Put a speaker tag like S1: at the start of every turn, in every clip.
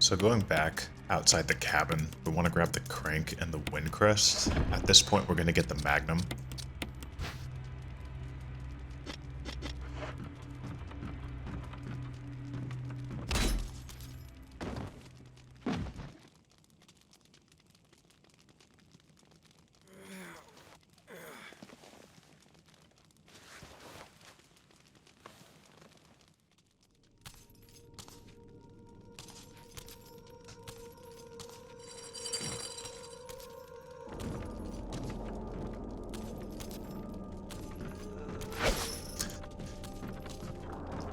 S1: So going back outside the cabin, we want to grab the crank and the wind crest. At this point, we're going to get the magnum.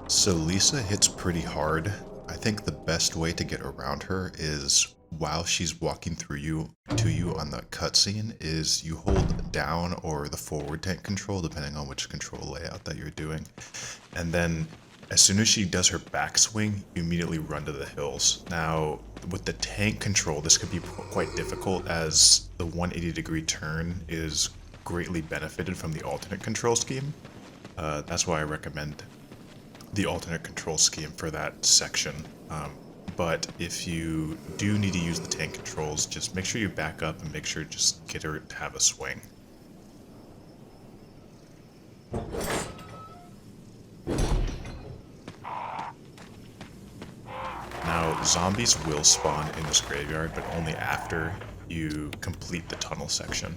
S1: So Lisa hits pretty hard. I think the best way to get around her is while she's walking through to you on the cutscene is you hold down or the forward tank control, depending on which control layout that you're doing. And then as soon as she does her backswing, you immediately run to the hills. Now, with the tank control, this could be quite difficult as the 180-degree turn is greatly benefited from the alternate control scheme. That's why I recommend the alternate control scheme for that section. But if you do need to use the tank controls, just make sure you back up and make sure just get her to have a swing. Now, zombies will spawn in this graveyard, but only after you complete the tunnel section.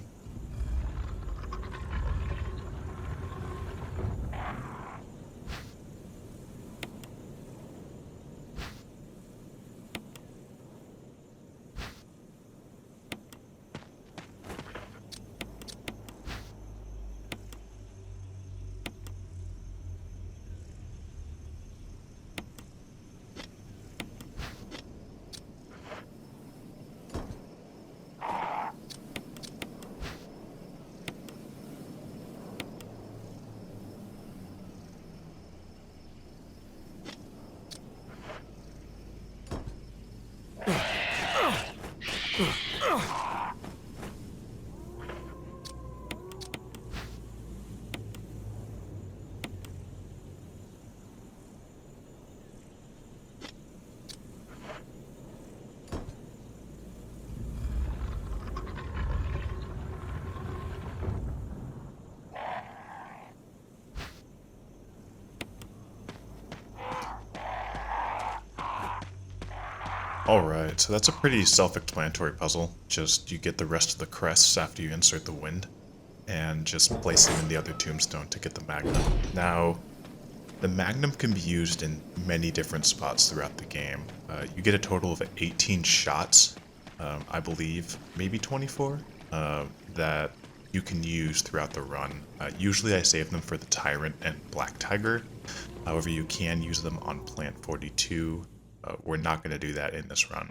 S1: Alright, so that's a pretty self-explanatory puzzle. Just you get the rest of the crests after you insert the wind, and just place them in the other tombstone to get the magnum. Now, the magnum can be used in many different spots throughout the game. You get a total of 18 shots, I believe, maybe 24, that you can use throughout the run. Usually I save them for the Tyrant and Black Tiger. However, you can use them on Plant 42. We're not going to do that in this run.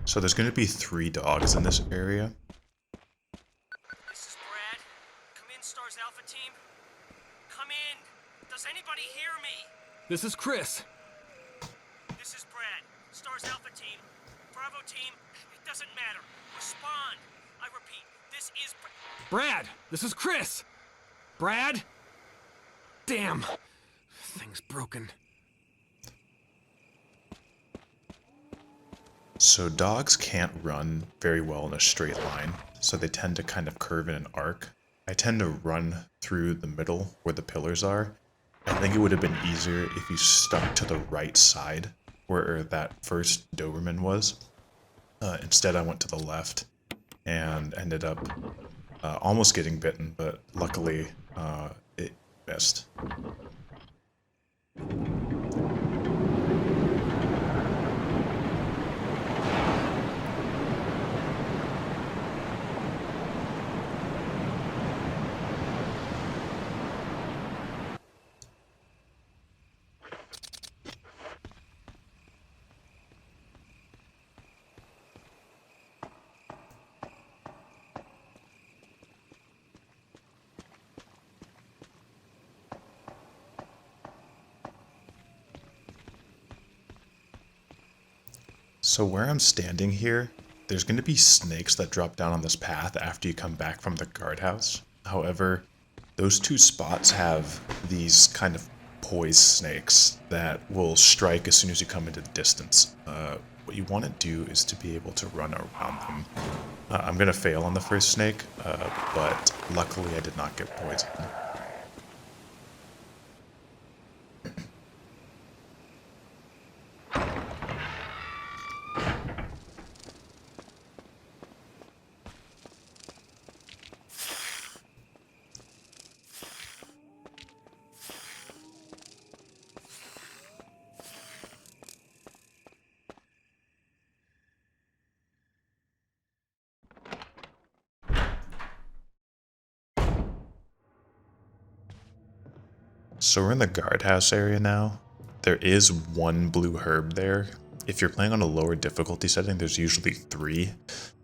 S1: So there's going to be 3 dogs in this area.
S2: This is Brad. Come in, Stars Alpha Team. Come in. Does anybody hear me?
S3: This is Chris.
S2: This is Brad. Stars Alpha Team. Bravo Team. It doesn't matter. Respond. I repeat, this is
S3: Brad, this is Chris. Brad? Damn. Thing's broken.
S1: So dogs can't run very well in a straight line, so they tend to kind of curve in an arc. I tend to run through the middle where the pillars are. I think it would have been easier if you stuck to the right side where that first Doberman was. Instead I went to the left and ended up almost getting bitten, but luckily it missed. So where I'm standing here there's going to be snakes that drop down on this path after you come back from the guardhouse. However, those two spots have these kind of poise snakes that will strike as soon as you come into the distance. What you want to do is to be able to run around them. I'm going to fail on the first snake, but luckily I did not get poisoned. So we're in the guardhouse area now. There is one blue herb there. If you're playing on a lower difficulty setting, there's usually 3.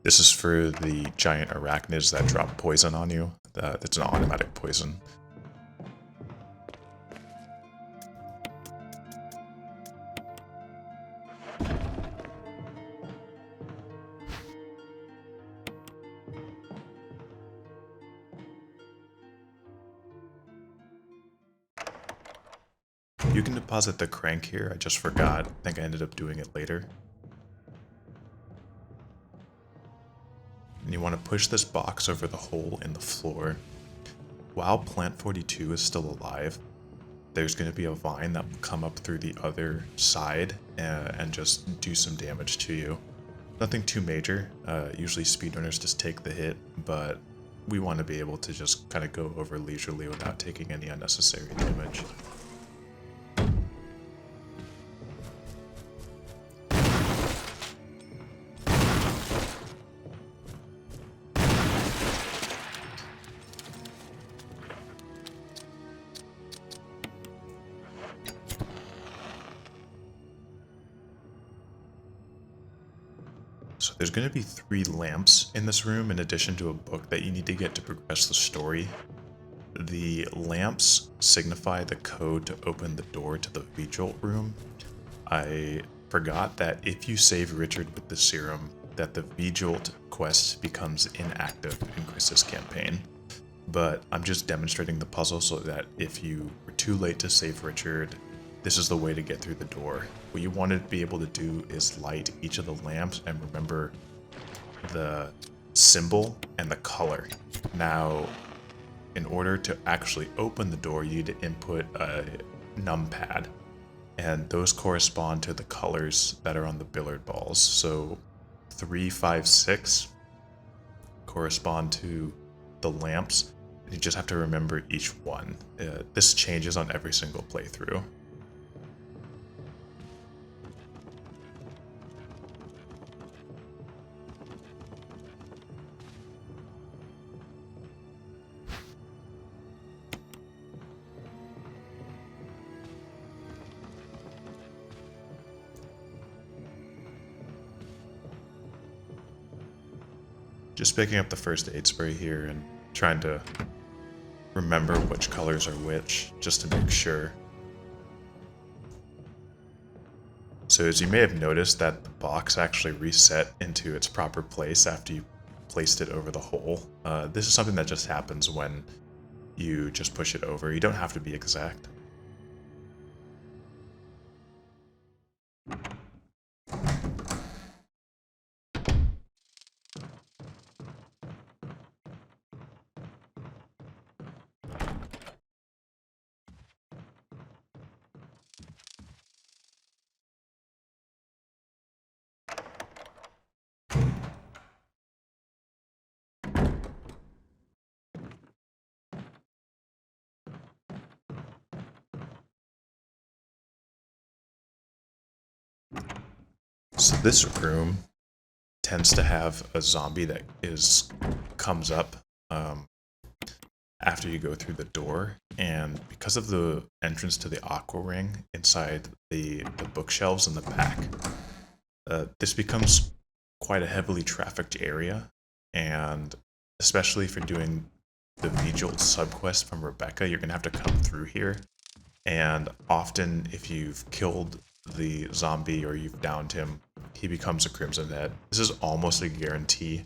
S1: This is for the giant arachnids that drop poison on you. That's an automatic poison. You can deposit the crank here. I just forgot. I think I ended up doing it later. And you want to push this box over the hole in the floor. While Plant 42 is still alive, there's going to be a vine that will come up through the other side and just do some damage to you. Nothing too major. Usually speedrunners just take the hit, but we want to be able to just kind of go over leisurely without taking any unnecessary damage. So there's going to be 3 lamps in this room in addition to a book that you need to get to progress the story. The lamps signify the code to open the door to the V-Jolt room. I forgot that if you save Richard with the serum, that the V-Jolt quest becomes inactive in Chris's campaign. But I'm just demonstrating the puzzle so that if you were too late to save Richard, this is the way to get through the door. What you want to be able to do is light each of the lamps and remember the symbol and the color. Now, in order to actually open the door, you need to input a numpad, and those correspond to the colors that are on the billiard balls. So 3, 5, 6 correspond to the lamps. You just have to remember each one. This changes on every single playthrough. Just picking up the first aid spray here and trying to remember which colors are which, just to make sure. So as you may have noticed that the box actually reset into its proper place after you placed it over the hole. This is something that just happens when you just push it over. You don't have to be exact. So this room tends to have a zombie that comes up after you go through the door, and because of the entrance to the aqua ring inside the bookshelves in the back, this becomes quite a heavily trafficked area, and especially for doing the V-Jolt subquest from Rebecca, you're gonna have to come through here, and often if you've killed the zombie or you've downed him he becomes a Crimson Head. This is almost a guarantee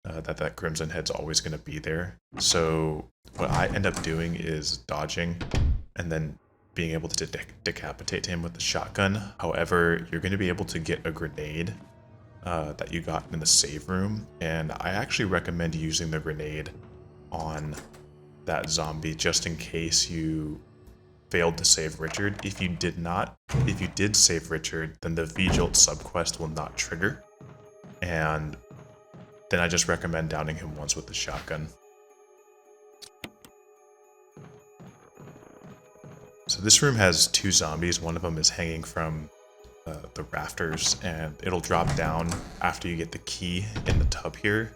S1: that Crimson Head's always going to be there. So what I end up doing is dodging and then being able to decapitate him with the shotgun. However, you're going to be able to get a grenade that you got in the save room, and I actually recommend using the grenade on that zombie just in case you failed to save Richard. If you did save Richard, then the V-Jolt subquest will not trigger, and then I just recommend downing him once with the shotgun. So this room has 2 zombies. One of them is hanging from the rafters, and it'll drop down after you get the key in the tub here.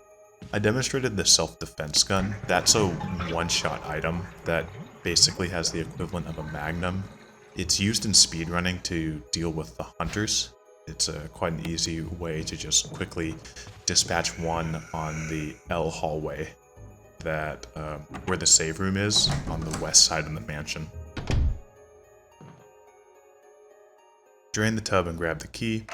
S1: I demonstrated the self-defense gun. That's a one-shot item that basically has the equivalent of a magnum. It's used in speedrunning to deal with the hunters. It's quite an easy way to just quickly dispatch one on the L hallway that where the save room is on the west side of the mansion. Drain the tub and grab the key.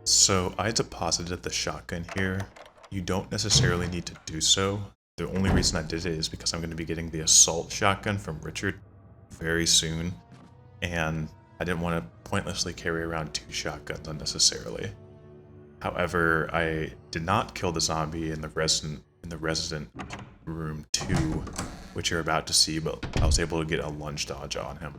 S1: So I deposited the shotgun here. You don't necessarily need to do so. The only reason I did it is because I'm going to be getting the assault shotgun from Richard very soon, and I didn't want to pointlessly carry around 2 shotguns unnecessarily. However, I did not kill the zombie in the resident room 2, which you're about to see, but I was able to get a lunge dodge on him.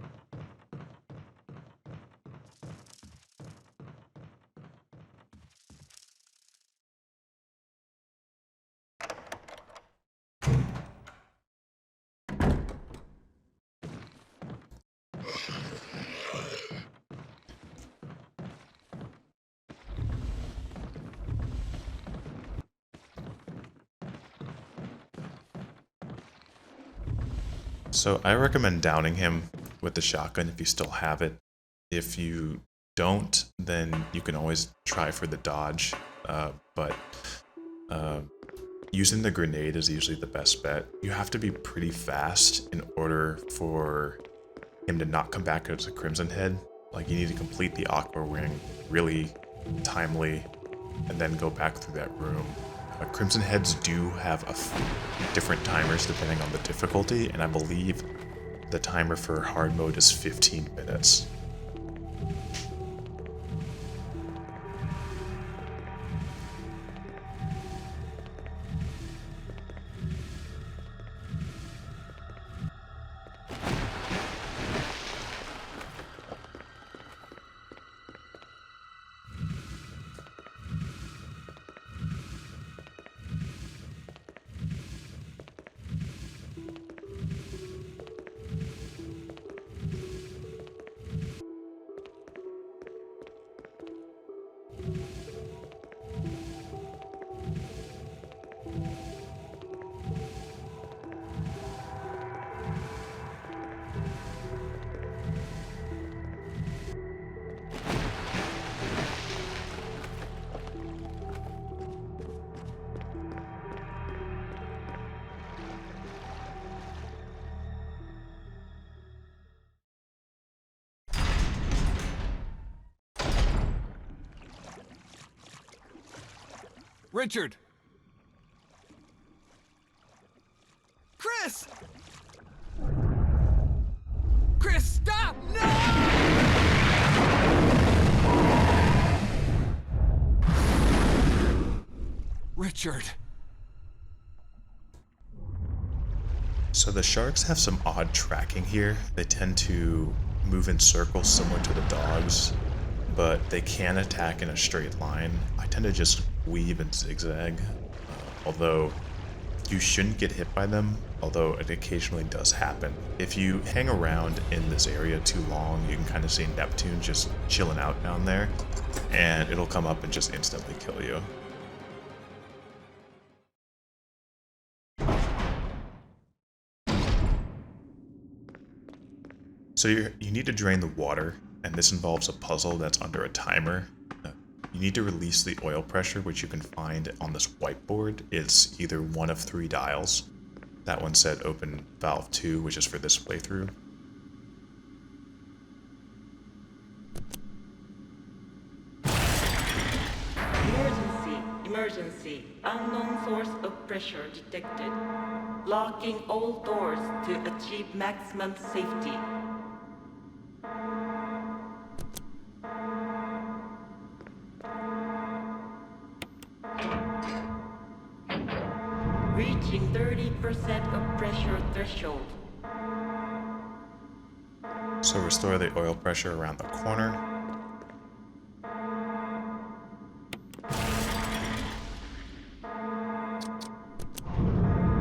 S1: So I recommend downing him with the shotgun if you still have it. If you don't, then you can always try for the dodge, but using the grenade is usually the best bet. You have to be pretty fast in order for him to not come back as a Crimson Head. Like, you need to complete the Aqua Ring really timely and then go back through that room. Crimson Heads do have different timers depending on the difficulty, and I believe the timer for hard mode is 15 minutes.
S3: Richard! Chris! Chris, stop! No! Richard.
S1: So the sharks have some odd tracking here. They tend to move in circles similar to the dogs, but they can attack in a straight line. I tend to just weave and zigzag, although you shouldn't get hit by them, although it occasionally does happen. If you hang around in this area too long, you can kind of see Neptune just chilling out down there, and it'll come up and just instantly kill you. So you need to drain the water, and this involves a puzzle that's under a timer. You need to release the oil pressure, which you can find on this whiteboard. It's either one of 3 dials. That one said open valve 2, which is for this playthrough.
S4: Emergency. Unknown source of pressure detected. Locking all doors to achieve maximum safety. Reaching 30% of pressure threshold.
S1: So restore the oil pressure around the corner.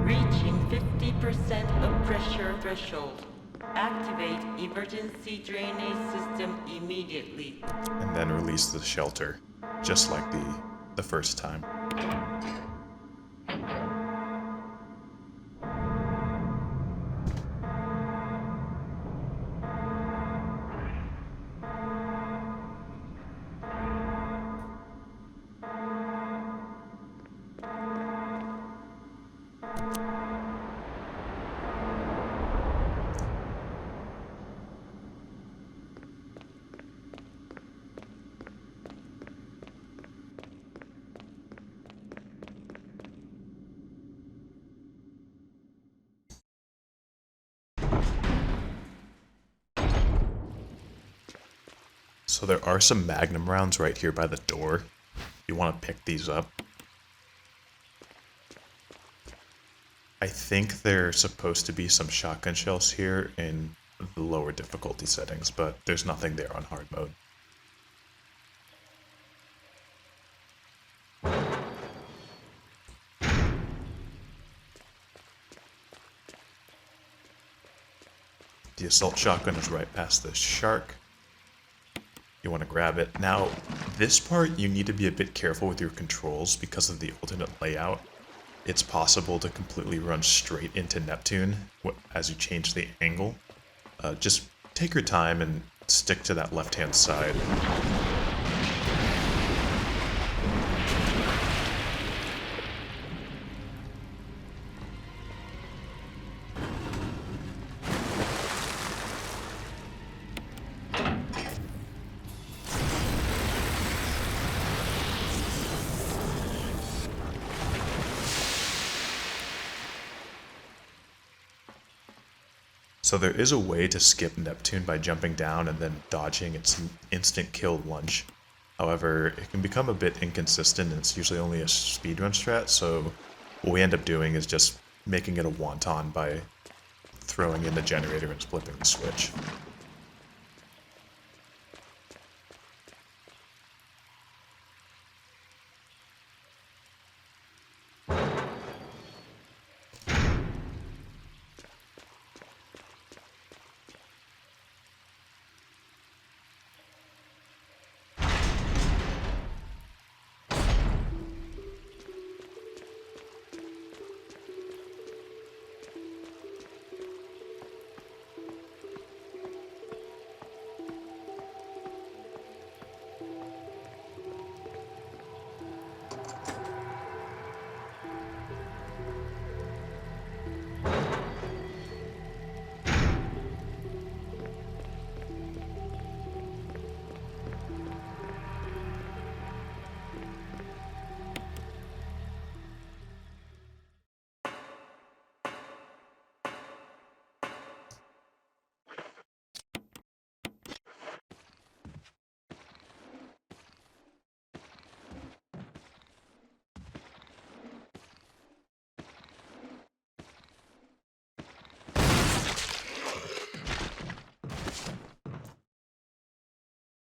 S4: Reaching 50% of pressure threshold. Activate emergency drainage system immediately.
S1: And then release the shelter, just like the first time. So there are some magnum rounds right here by the door. You want to pick these up. I think there's supposed to be some shotgun shells here in the lower difficulty settings, but there's nothing there on hard mode. The assault shotgun is right past this shark. You want to grab it. Now, this part you need to be a bit careful with your controls because of the alternate layout. It's possible to completely run straight into Neptune as you change the angle. Just take your time and stick to that left-hand side. So there is a way to skip Neptune by jumping down and then dodging its instant kill lunge. However, it can become a bit inconsistent and it's usually only a speedrun strat, so what we end up doing is just making it a wonton by throwing in the generator and flipping the switch.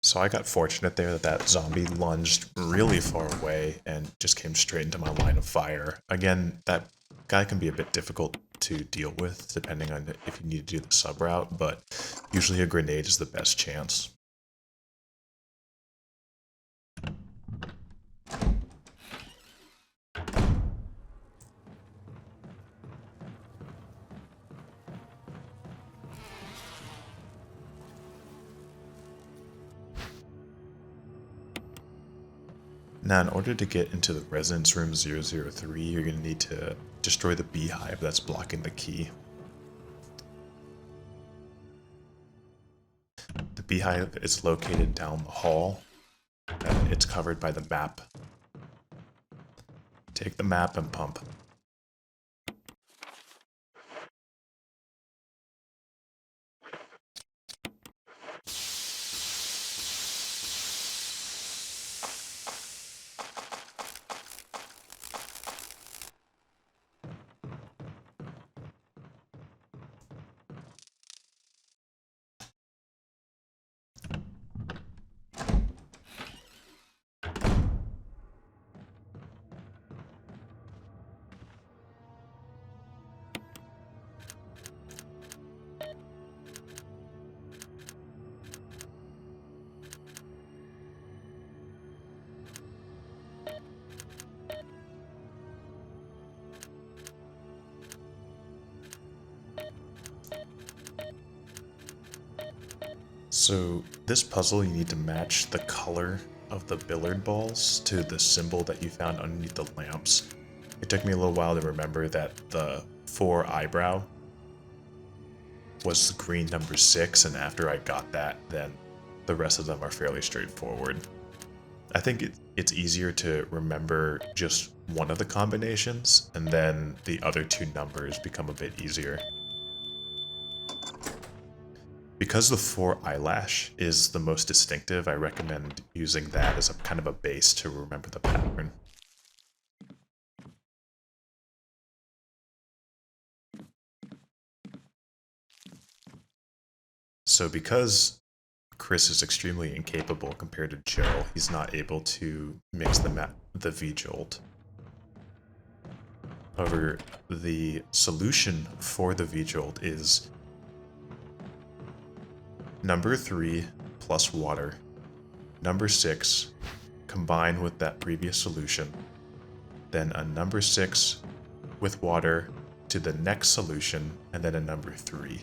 S1: So I got fortunate there that zombie lunged really far away and just came straight into my line of fire. Again, that guy can be a bit difficult to deal with depending on if you need to do the sub route, but usually a grenade is the best chance. Now, in order to get into the residence room 003, you're going to need to destroy the beehive that's blocking the key. The beehive is located down the hall, and it's covered by the map. Take the map and pump. So this puzzle, you need to match the color of the billiard balls to the symbol that you found underneath the lamps. It took me a little while to remember that the 4 eyebrow was the green number 6, and after I got that, then the rest of them are fairly straightforward. I think it's easier to remember just one of the combinations, and then the other 2 numbers become a bit easier. Because the 4 eyelash is the most distinctive, I recommend using that as a kind of a base to remember the pattern. So because Chris is extremely incapable compared to Joe, he's not able to mix the V-Jolt. However, the solution for the V-Jolt is number 3 plus water, number 6 combined with that previous solution, then a number 6 with water to the next solution, and then a number 3.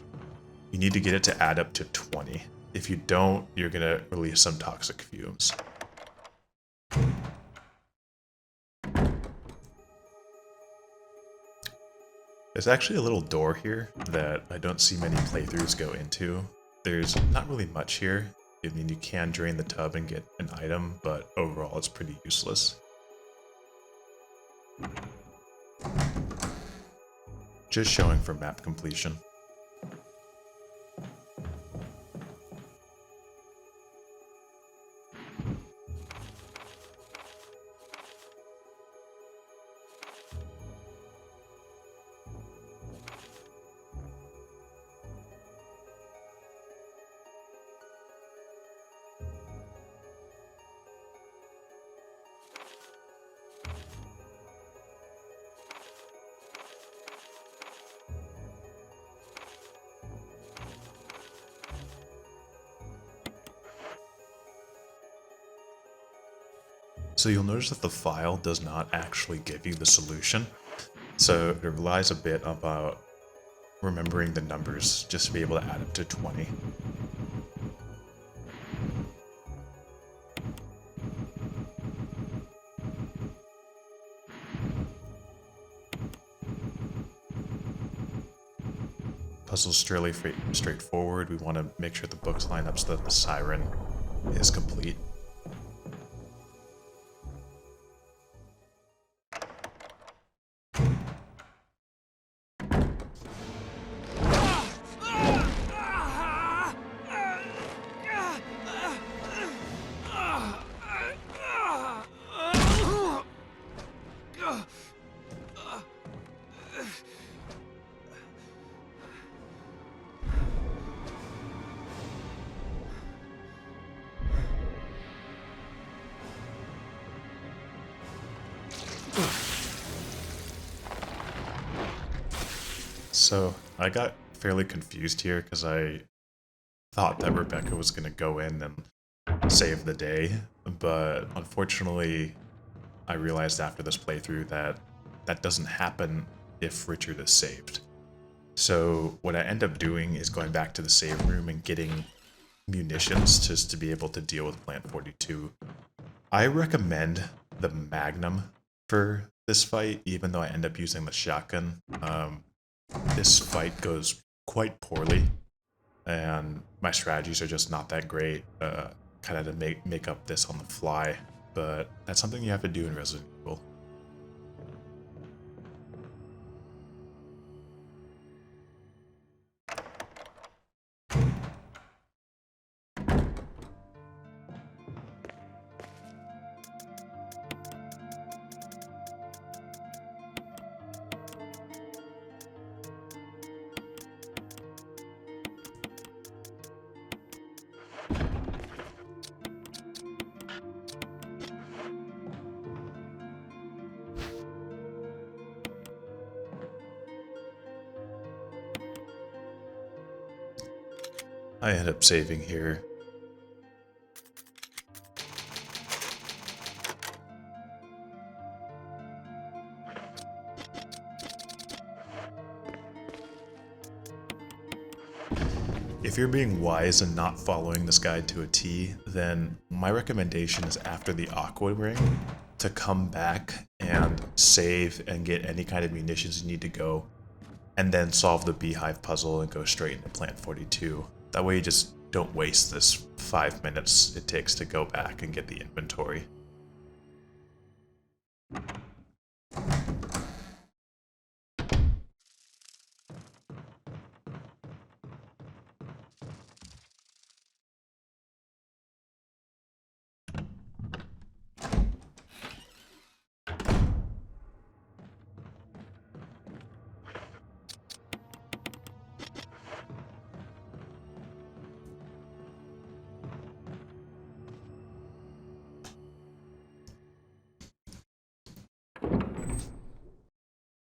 S1: You need to get it to add up to 20. If you don't, you're going to release some toxic fumes. There's actually a little door here that I don't see many playthroughs go into. There's not really much here. I mean, you can drain the tub and get an item, but overall it's pretty useless. Just showing for map completion. So you'll notice that the file does not actually give you the solution. So it relies a bit about remembering the numbers just to be able to add up to 20. Puzzle's fairly straightforward. We want to make sure the books line up so that the siren is complete. So I got fairly confused here because I thought that Rebecca was going to go in and save the day, but unfortunately I realized after this playthrough that that doesn't happen if Richard is saved. So what I end up doing is going back to the save room and getting munitions just to be able to deal with Plant 42. I recommend the Magnum for this fight, even though I end up using the shotgun. This fight goes quite poorly, and my strategies are just not that great. Kind of to make up this on the fly, but that's something you have to do in Resident Evil. I end up saving here. If you're being wise and not following this guide to a T, then my recommendation is after the Aqua Ring to come back and save and get any kind of munitions you need to go, and then solve the Beehive puzzle and go straight into Plant 42. That way you just don't waste this 5 minutes it takes to go back and get the inventory.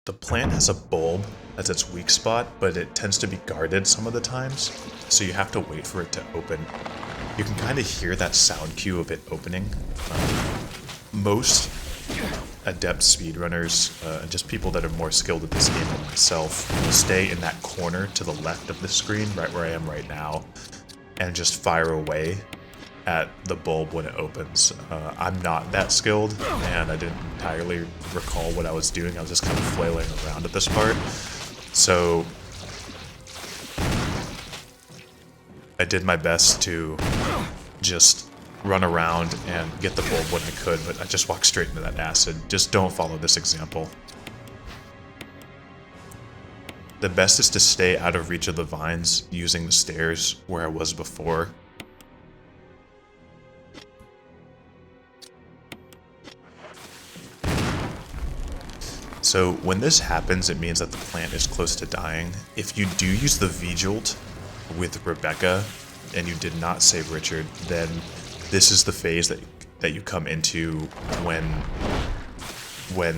S1: The plant has a bulb as its weak spot, but it tends to be guarded some of the times, so you have to wait for it to open. You can kind of hear that sound cue of it opening. Most adept speedrunners, and just people that are more skilled at this game than myself, will stay in that corner to the left of the screen, right where I am right now, and just fire away at the bulb when it opens. I'm not that skilled, and I didn't entirely recall what I was doing. I was just kind of flailing around at this part. So I did my best to just run around and get the bulb when I could, but I just walked straight into that acid. Just don't follow this example. The best is to stay out of reach of the vines using the stairs where I was before. So when this happens, it means that the plant is close to dying. If you do use the V-Jolt with Rebecca and you did not save Richard, then this is the phase that you come into when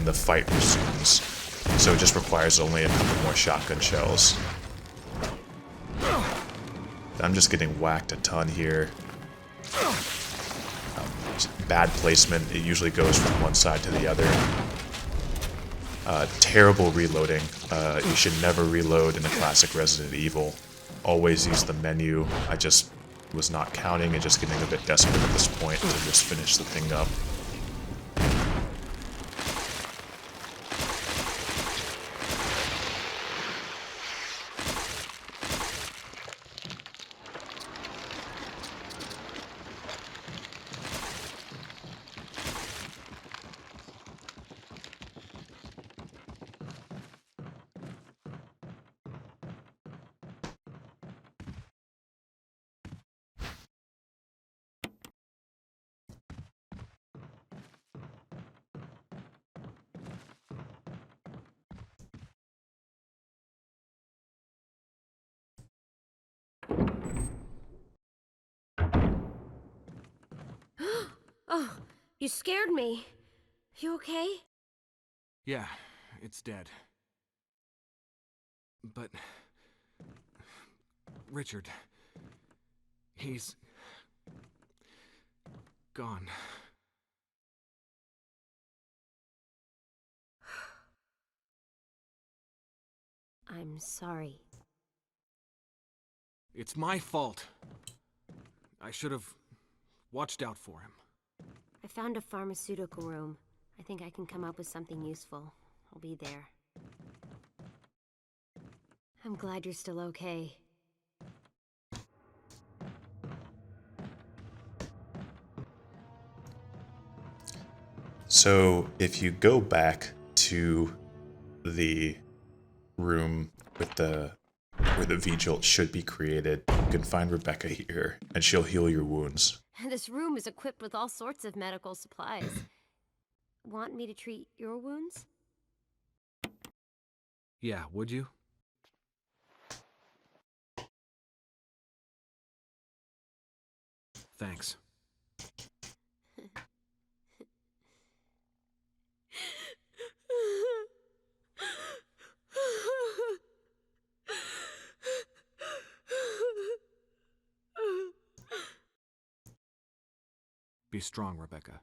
S1: the fight resumes. So it just requires only a couple more shotgun shells. I'm just getting whacked a ton here. Bad placement, it usually goes from one side to the other. Terrible reloading. You should never reload in a classic Resident Evil. Always use the menu. I just was not counting and just getting a bit desperate at this point to just finish the thing up.
S5: Oh, you scared me. You okay?
S3: Yeah, it's dead. But... Richard... he's... gone.
S5: I'm sorry.
S3: It's my fault. I should have watched out for him.
S5: I found a pharmaceutical room. think I can come up with something useful. I'll be there. I'm glad you're still okay.
S1: So if you go back to the room with where the V-Jolt should be created, you can find Rebecca here, and she'll heal your wounds.
S5: This room is equipped with all sorts of medical supplies. Want me to treat your wounds?
S3: Yeah, would you? Thanks. Be strong, Rebecca.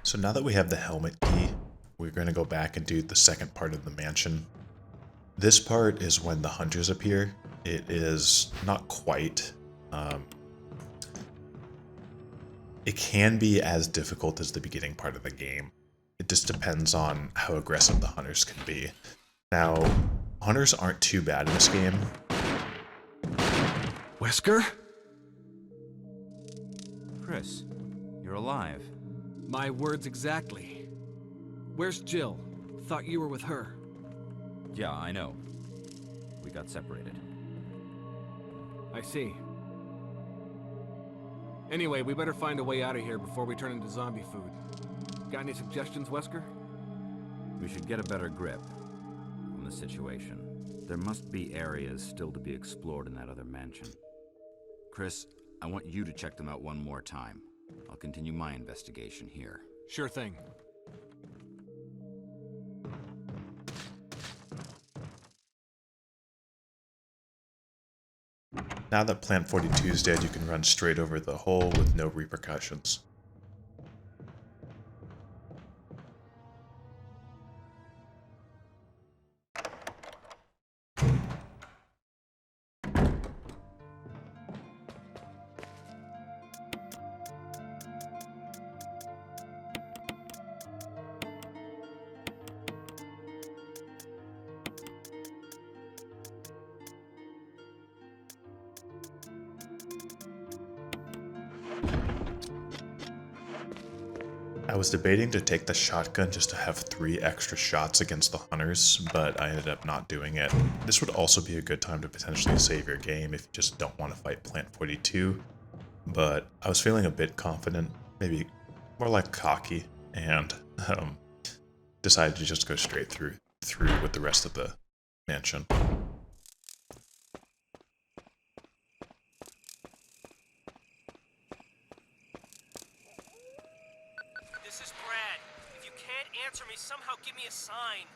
S1: So now that we have the helmet key, we're going to go back and do the second part of the mansion. This part is when the hunters appear. It is not quite. It can be as difficult as the beginning part of the game. It just depends on how aggressive the hunters can be. Now, hunters aren't too bad in this game.
S3: Wesker?
S6: Chris, you're alive.
S3: My words exactly. Where's Jill? Thought you were with her.
S6: Yeah, I know. We got separated.
S3: I see. Anyway, we better find a way out of here before we turn into zombie food. Got any suggestions, Wesker?
S6: We should get a better grip on the situation. There must be areas still to be explored in that other mansion. Chris, I want you to check them out one more time. I'll continue my investigation here.
S3: Sure thing.
S1: Now that Plant 42 is dead, you can run straight over the hole with no repercussions. I was debating to take the shotgun just to have 3 extra shots against the hunters, but I ended up not doing it. This would also be a good time to potentially save your game if you just don't want to fight Plant 42, but I was feeling a bit confident, maybe more like cocky, and decided to just go straight through with the rest of the mansion.
S2: This is Brad. If you can't answer me, somehow give me a sign.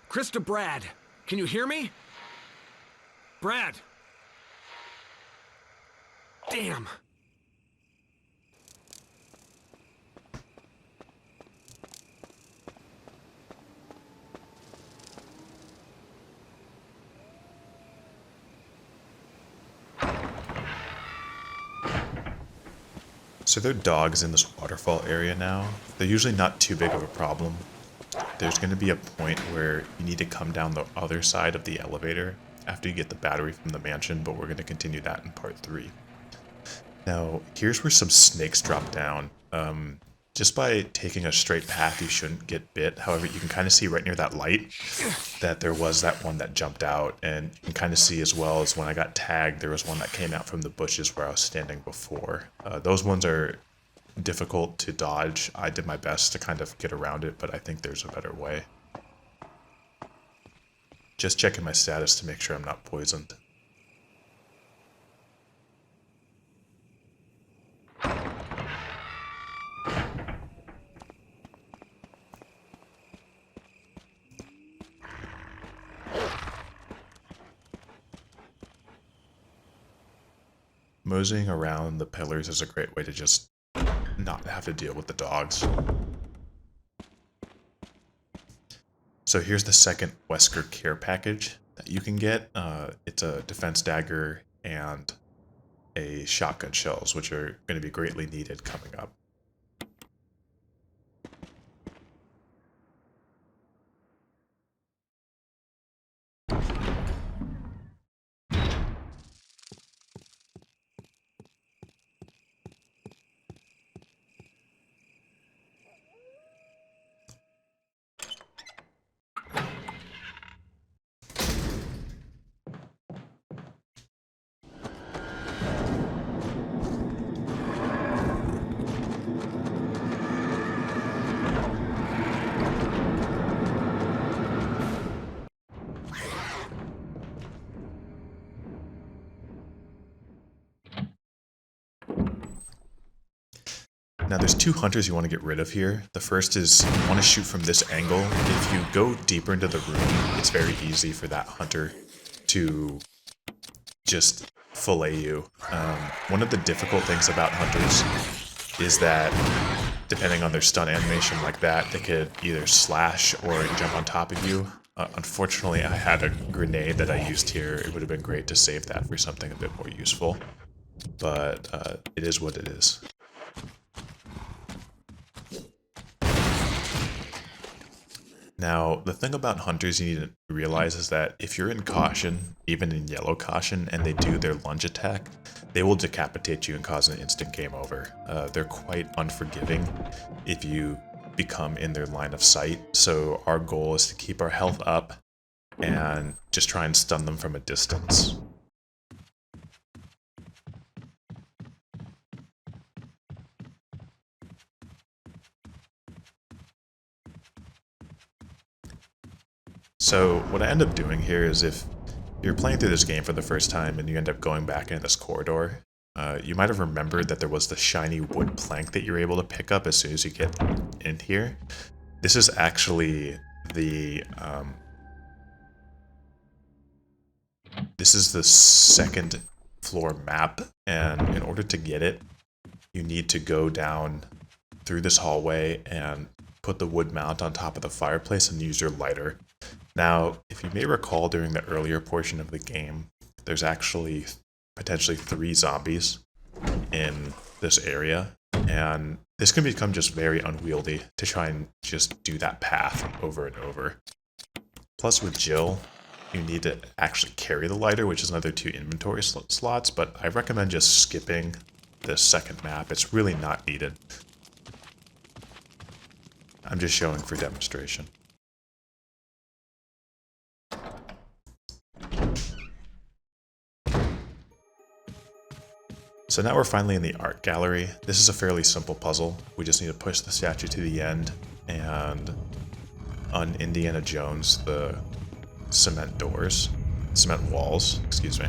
S3: Chris to Brad. Can you hear me? Brad! Damn!
S1: So there are dogs in this waterfall area now. They're usually not too big of a problem. There's going to be a point where you need to come down the other side of the elevator after you get the battery from the mansion, but we're going to continue that in part 3. Now, here's where some snakes drop down. Just by taking a straight path, you shouldn't get bit. However, you can kind of see right near that light that there was that one that jumped out. And you can kind of see as well as when I got tagged, there was one that came out from the bushes where I was standing before. Those ones are difficult to dodge. I did my best to kind of get around it, but I think there's a better way. Just checking my status to make sure I'm not poisoned. Moseying around the pillars is a great way to just not have to deal with the dogs. So here's the second Wesker care package that you can get. It's a defense dagger and a shotgun shells, which are going to be greatly needed coming up. Now there's two hunters you want to get rid of here. The first is you want to shoot from this angle. If you go deeper into the room, it's very easy for that hunter to just fillet you. One of the difficult things about hunters is that depending on their stun animation like that, they could either slash or jump on top of you. Unfortunately, I had a grenade that I used here. It would have been great to save that for something a bit more useful, but it is what it is. Now, the thing about hunters you need to realize is that if you're in caution, even in yellow caution, and they do their lunge attack, they will decapitate you and cause an instant game over. They're quite unforgiving if you become in their line of sight, so our goal is to keep our health up and just try and stun them from a distance. So what I end up doing here is if you're playing through this game for the first time and you end up going back in this corridor, you might have remembered that there was the shiny wood plank that you're able to pick up as soon as you get in here. This is actually the second floor map, and in order to get it, you need to go down through this hallway and put the wood mount on top of the fireplace and use your lighter. Now, if you may recall during the earlier portion of the game, there's actually potentially 3 zombies in this area, and this can become just very unwieldy to try and just do that path over and over. Plus with Jill, you need to actually carry the lighter, which is another 2 inventory slots, but I recommend just skipping the second map. It's really not needed. I'm just showing for demonstration. So now we're finally in the art gallery. This is a fairly simple puzzle. We just need to push the statue to the end and on Indiana Jones the cement walls, excuse me,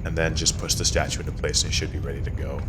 S1: and then just push the statue into place and it should be ready to go.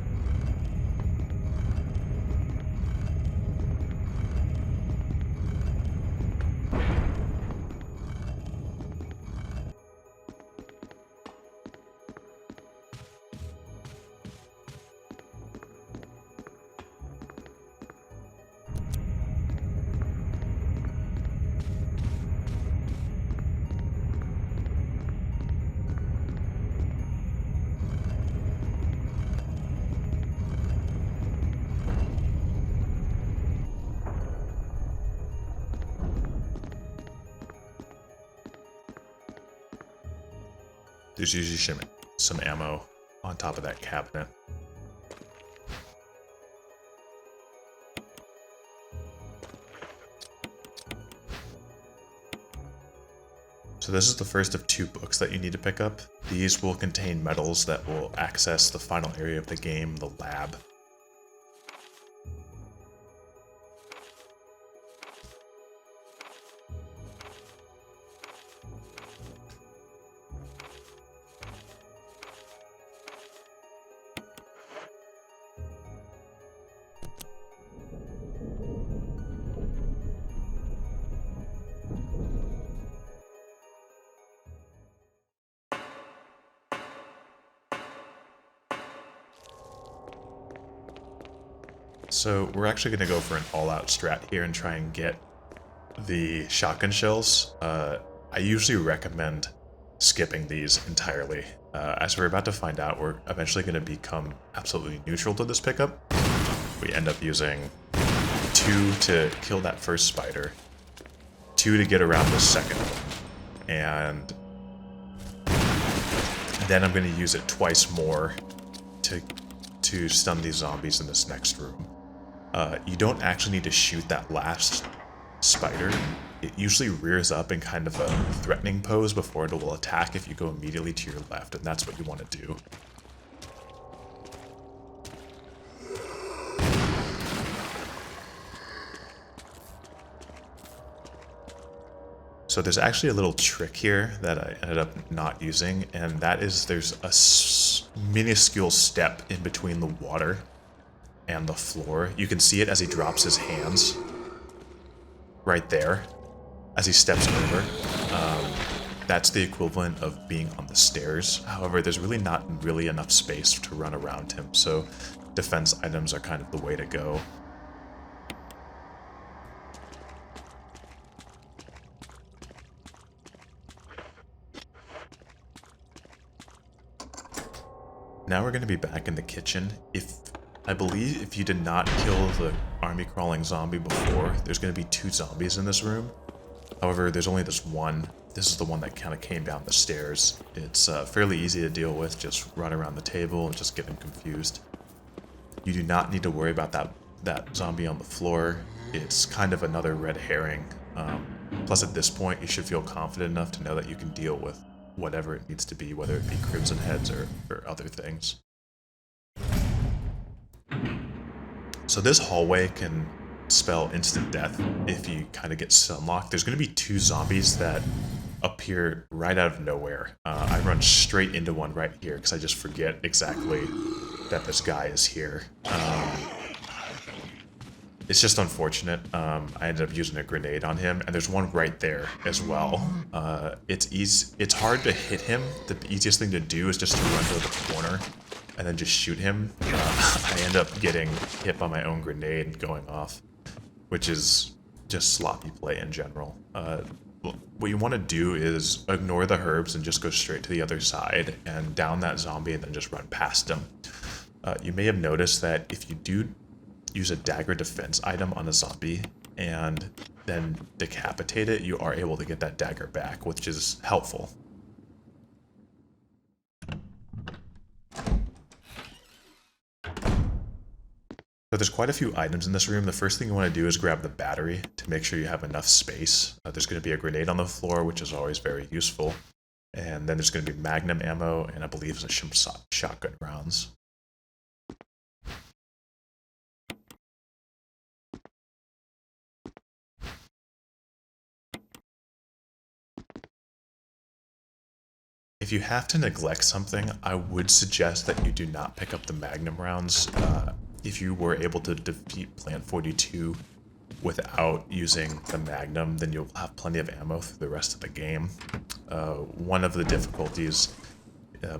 S1: There's usually some ammo on top of that cabinet. So this is the first of 2 books that you need to pick up. These will contain medals that will access the final area of the game, the lab. So we're actually going to go for an all-out strat here and try and get the shotgun shells, I usually recommend skipping these entirely. As we're about to find out, we're eventually going to become absolutely neutral to this pickup. We end up using 2 to kill that first spider, 2 to get around the second one, and then I'm going to use it twice more to stun these zombies in this next room. You don't actually need to shoot that last spider. It usually rears up in kind of a threatening pose before it will attack if you go immediately to your left, and that's what you want to do. So there's actually a little trick here that I ended up not using, and that is there's a minuscule step in between the water and the floor. You can see it as he drops his hands right there as he steps over. That's the equivalent of being on the stairs. However, there's really not really enough space to run around him, so defense items are kind of the way to go. Now we're going to be back in the kitchen. I believe if you did not kill the army crawling zombie before, there's going to be 2 zombies in this room. However, there's only this one. This is the one that kind of came down the stairs. It's fairly easy to deal with. Just run around the table and just get him confused. You do not need to worry about that zombie on the floor. It's kind of another red herring. Plus at this point, you should feel confident enough to know that you can deal with whatever it needs to be, whether it be crimson heads or other things. So this hallway can spell instant death if you kind of get sunlocked. There's going to be 2 zombies that appear right out of nowhere. I run straight into one right here because I just forget exactly that this guy is here. It's just unfortunate. I ended up using a grenade on him, and there's one right there as well. It's hard to hit him. The easiest thing to do is just to run to the corner and then just shoot him. I end up getting hit by my own grenade and going off, which is just sloppy play in general. What you want to do is ignore the herbs and just go straight to the other side and down that zombie and then just run past him. You may have noticed that if you do use a dagger defense item on a zombie and then decapitate it, you are able to get that dagger back, which is helpful. So there's quite a few items in this room. The first thing you want to do is grab the battery to make sure you have enough space. There's going to be a grenade on the floor, which is always very useful. And then there's going to be magnum ammo and I believe some shotgun rounds. If you have to neglect something, I would suggest that you do not pick up the magnum rounds. If you were able to defeat Plant 42 without using the magnum, then you'll have plenty of ammo through the rest of the game. One of the difficulties,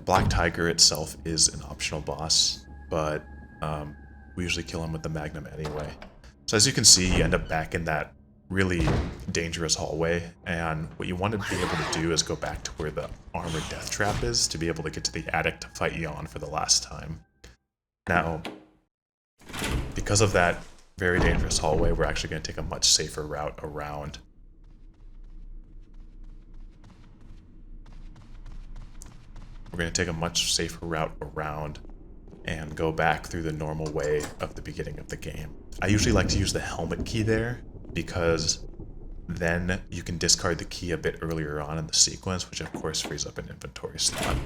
S1: Black Tiger itself is an optional boss, but we usually kill him with the magnum anyway. So as you can see, you end up back in that really dangerous hallway, and what you want to be able to do is go back to where the armored death trap is to be able to get to the attic to fight Yon for the last time. Now, because of that very dangerous hallway, we're actually going to take a much safer route around. We're going to take a much safer route around and go back through the normal way of the beginning of the game. I usually like to use the helmet key there, because then you can discard the key a bit earlier on in the sequence, which of course frees up an inventory slot.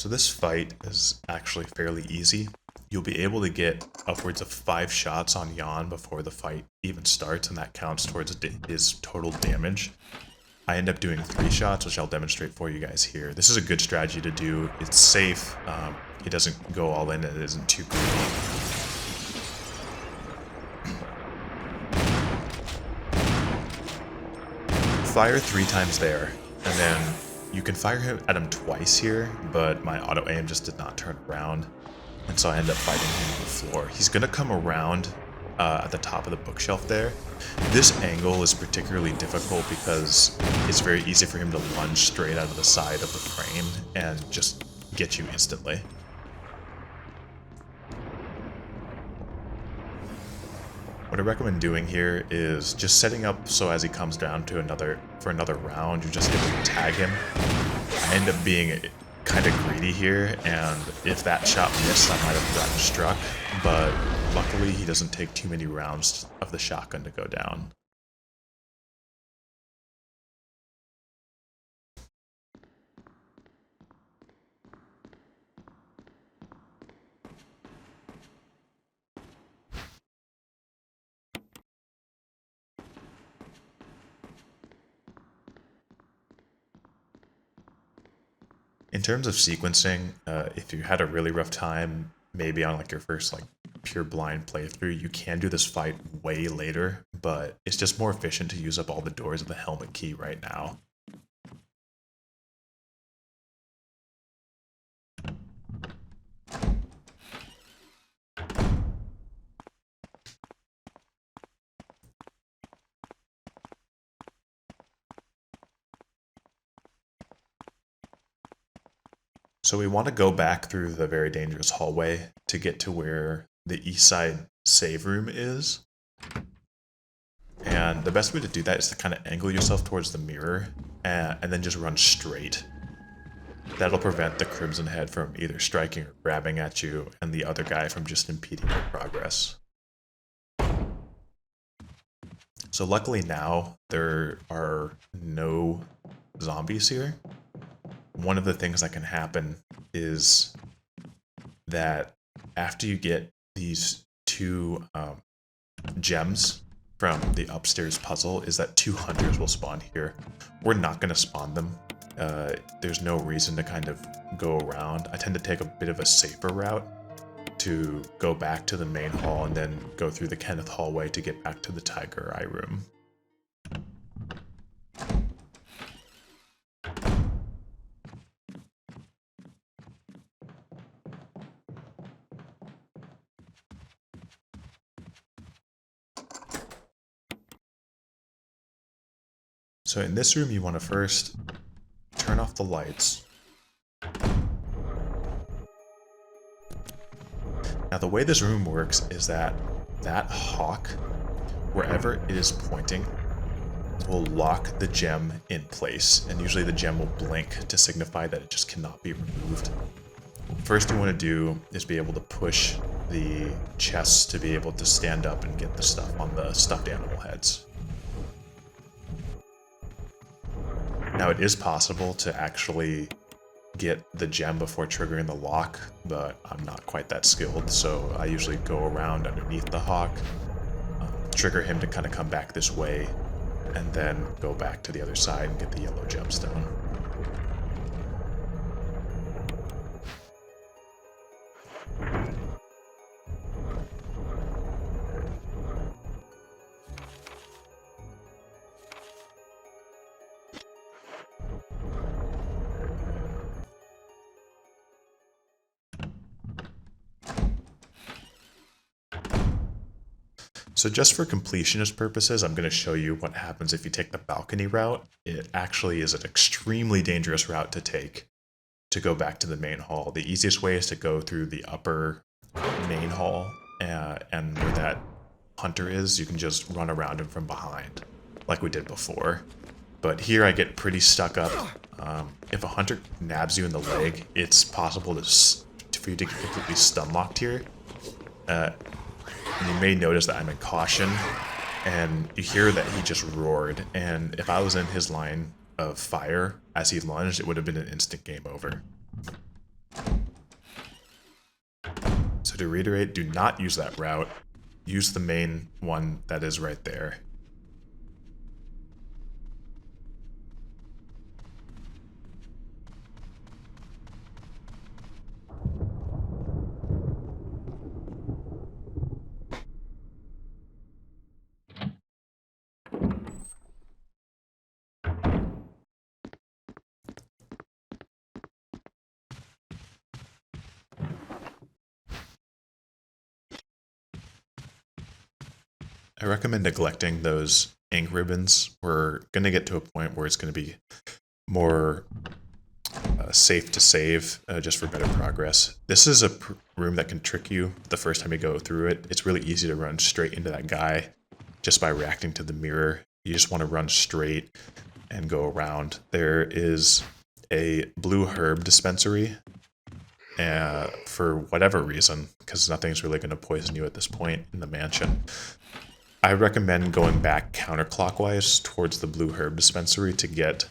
S1: So this fight is actually fairly easy. You'll be able to get upwards of 5 shots on Jan before the fight even starts, and that counts towards his total damage. I end up doing 3 shots, which I'll demonstrate for you guys here. This is a good strategy to do. It's safe. It doesn't go all in, and it isn't too greedy. Fire 3 times there, and then you can fire at him twice here, but my auto aim just did not turn around, and so I end up fighting him on the floor. He's gonna come around at the top of the bookshelf there. This angle is particularly difficult because it's very easy for him to lunge straight out of the side of the frame and just get you instantly. What I recommend doing here is just setting up so as he comes down to another round, you're just able to tag him. I end up being kind of greedy here, and if that shot missed, I might have gotten struck, but luckily he doesn't take too many rounds of the shotgun to go down. In terms of sequencing, if you had a really rough time, maybe on like your first like pure blind playthrough, you can do this fight way later, but it's just more efficient to use up all the doors of the helmet key right now. So we want to go back through the very dangerous hallway to get to where the east side save room is. And the best way to do that is to kind of angle yourself towards the mirror and then just run straight. That'll prevent the Crimson Head from either striking or grabbing at you, and the other guy from just impeding your progress. So luckily now there are no zombies here. One of the things that can happen is that after you get these 2 gems from the upstairs puzzle, is that 2 hunters will spawn here. We're not going to spawn them. There's no reason to kind of go around. I tend to take a bit of a safer route to go back to the main hall and then go through the Kenneth hallway to get back to the Tiger Eye room. So in this room, you want to first turn off the lights. Now the way this room works is that hawk, wherever it is pointing, will lock the gem in place, and usually the gem will blink to signify that it just cannot be removed. First you want to do is be able to push the chests to be able to stand up and get the stuff on the stuffed animal heads. Now it is possible to actually get the gem before triggering the lock, but I'm not quite that skilled, so I usually go around underneath the hawk, trigger him to kind of come back this way, and then go back to the other side and get the yellow gemstone. So just for completionist purposes, I'm going to show you what happens if you take the balcony route. It actually is an extremely dangerous route to take to go back to the main hall. The easiest way is to go through the upper main hall, and where that hunter is, you can just run around him from behind, like we did before. But here I get pretty stuck up. If a hunter nabs you in the leg, it's possible for you to get completely stun locked here. And you may notice that I'm in caution, and you hear that he just roared, and if I was in his line of fire as he lunged, it would have been an instant game over. to reiterate, do not use that route. Use the main one that is right there. I recommend neglecting those ink ribbons. We're going to get to a point where it's going to be more safe to save, just for better progress. This is a room that can trick you the first time you go through it. It's really easy to run straight into that guy just by reacting to the mirror. You just want to run straight and go around. There is a blue herb dispensary for whatever reason, because nothing's really going to poison you at this point in the mansion. I recommend going back counterclockwise towards the blue herb dispensary to get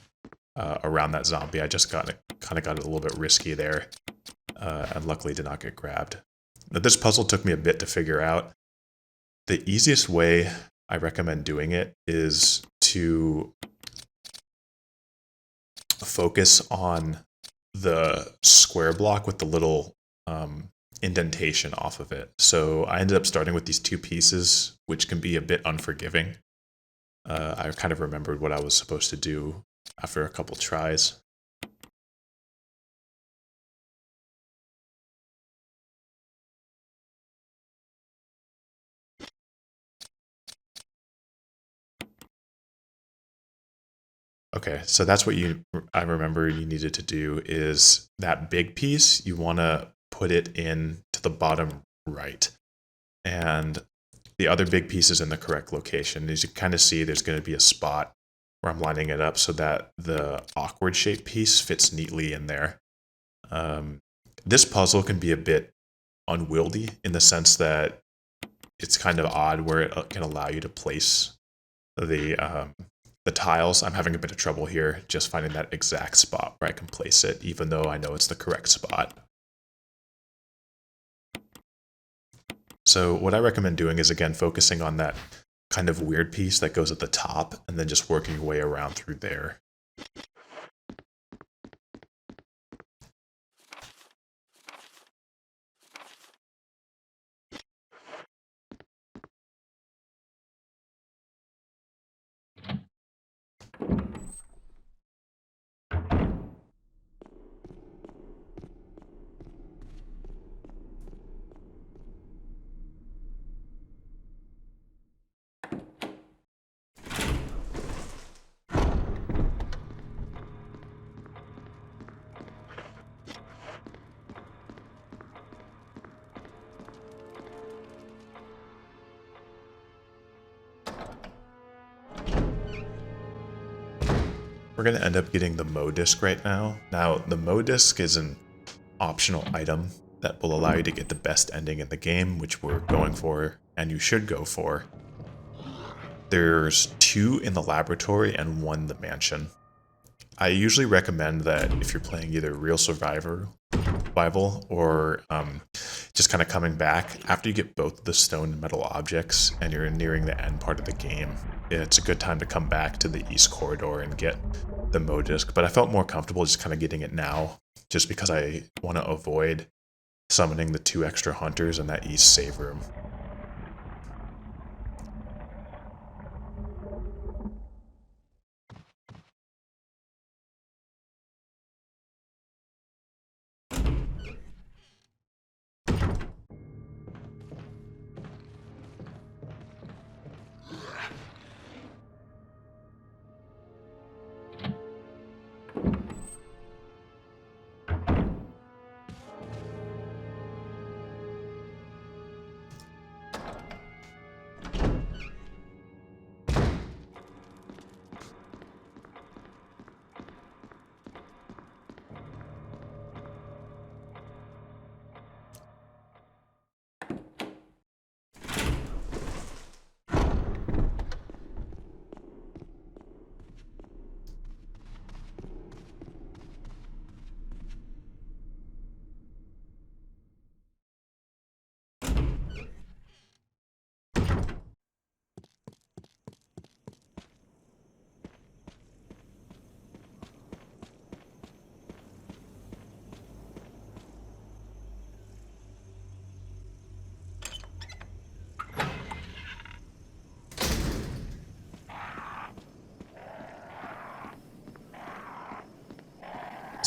S1: around that zombie. I just kind of got it a little bit risky there, and luckily did not get grabbed. Now, this puzzle took me a bit to figure out. The easiest way I recommend doing it is to focus on the square block with the little indentation off of it. So I ended up starting with these two pieces, which can be a bit unforgiving. I kind of remembered what I was supposed to do after a couple tries. Okay, so that's what I remember you needed to do is that big piece, you want to put it in to the bottom right. And the other big piece is in the correct location. As you kind of see, there's going to be a spot where I'm lining it up so that the awkward shaped piece fits neatly in there. This puzzle can be a bit unwieldy in the sense that it's kind of odd where it can allow you to place the tiles. I'm having a bit of trouble here just finding that exact spot where I can place it, even though I know it's the correct spot. So what I recommend doing is, again, focusing on that kind of weird piece that goes at the top and then just working your way around through there. We're going to end up getting the Mo disc right now. Now, the Mo disc is an optional item that will allow you to get the best ending in the game, which we're going for, and you should go for. There's 2 in the laboratory and 1 in the mansion. I usually recommend that if you're playing either real survival or just kind of coming back, after you get both the stone and metal objects and you're nearing the end part of the game, it's a good time to come back to the east corridor and get the Mo disc. But I felt more comfortable just kind of getting it now, just because I want to avoid summoning the 2 extra hunters in that east save room.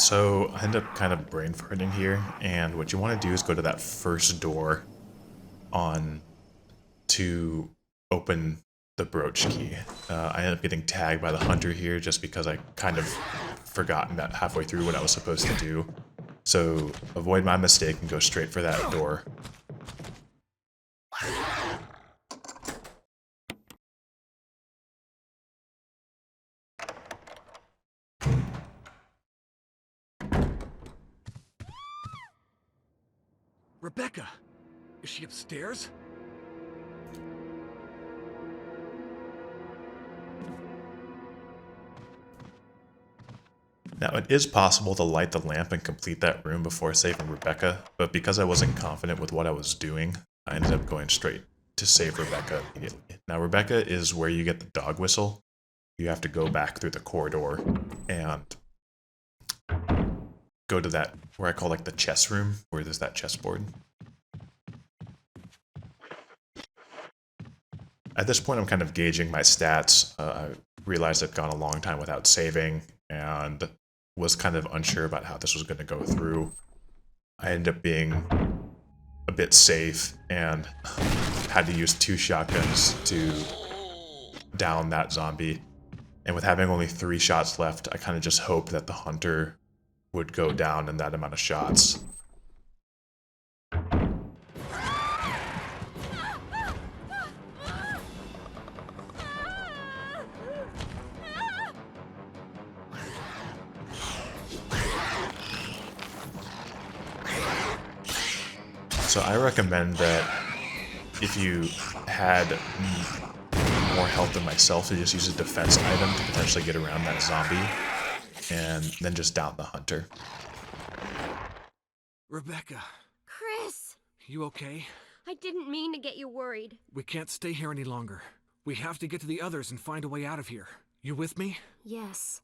S1: So I end up kind of brain farting here, and what you want to do is go to that first door on to open the brooch key. I ended up getting tagged by the hunter here just because I kind of forgot about halfway through what I was supposed to do. So avoid my mistake and go straight for that door.
S3: Rebecca! Is she upstairs?
S1: Now, it is possible to light the lamp and complete that room before saving Rebecca, but because I wasn't confident with what I was doing, I ended up going straight to save Rebecca immediately. Now, Rebecca is where you get the dog whistle. You have to go back through the corridor and go to that, where I call like the chess room, where there's that chessboard. At this point, I'm kind of gauging my stats. I realized I've gone a long time without saving, and was kind of unsure about how this was going to go through. I ended up being a bit safe and had to use 2 shotguns to down that zombie. And with having only 3 shots left, I kind of just hoped that the hunter would go down in that amount of shots. So I recommend that if you had more health than myself, to just use a defense item to potentially get around that zombie, and then just down the hunter.
S3: Rebecca,
S5: Chris!
S3: you okay?
S5: I didn't mean to get you worried.
S3: We can't stay here any longer. We have to get to the others and find a way out of here. You with me?
S5: Yes.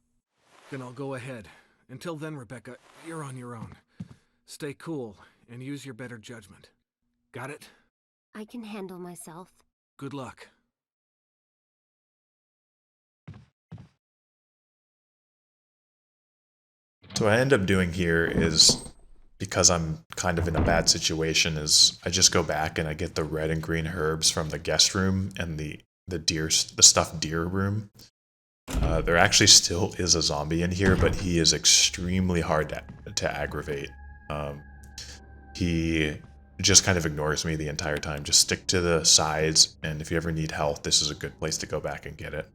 S3: Then I'll go ahead. Until then, Rebecca, you're on your own. Stay cool and use your better judgment. Got it?
S5: I can handle myself.
S3: Good luck.
S1: So what I end up doing here is, because I'm kind of in a bad situation, is I just go back and I get the red and green herbs from the guest room and the stuffed deer room. There actually still is a zombie in here, but he is extremely hard to aggravate. He just kind of ignores me the entire time. Just stick to the sides, and if you ever need health, this is a good place to go back and get it.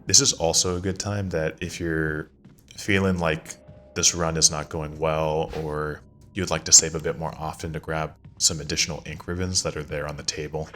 S1: This is also a good time that if you're feeling like this run is not going well, or you'd like to save a bit more often, to grab some additional ink ribbons that are there on the table.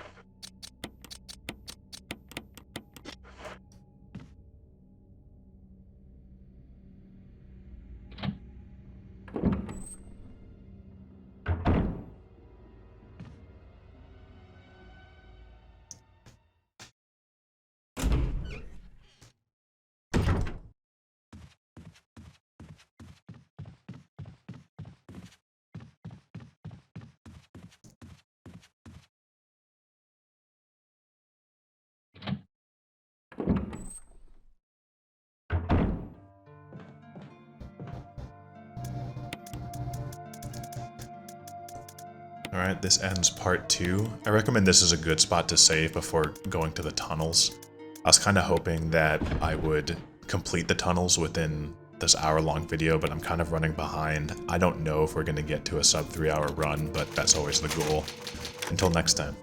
S1: Alright, this ends part 2. I recommend this is a good spot to save before going to the tunnels. I was kind of hoping that I would complete the tunnels within this hour-long video, but I'm kind of running behind. I don't know if we're going to get to a sub 3-hour run, but that's always the goal. Until next time.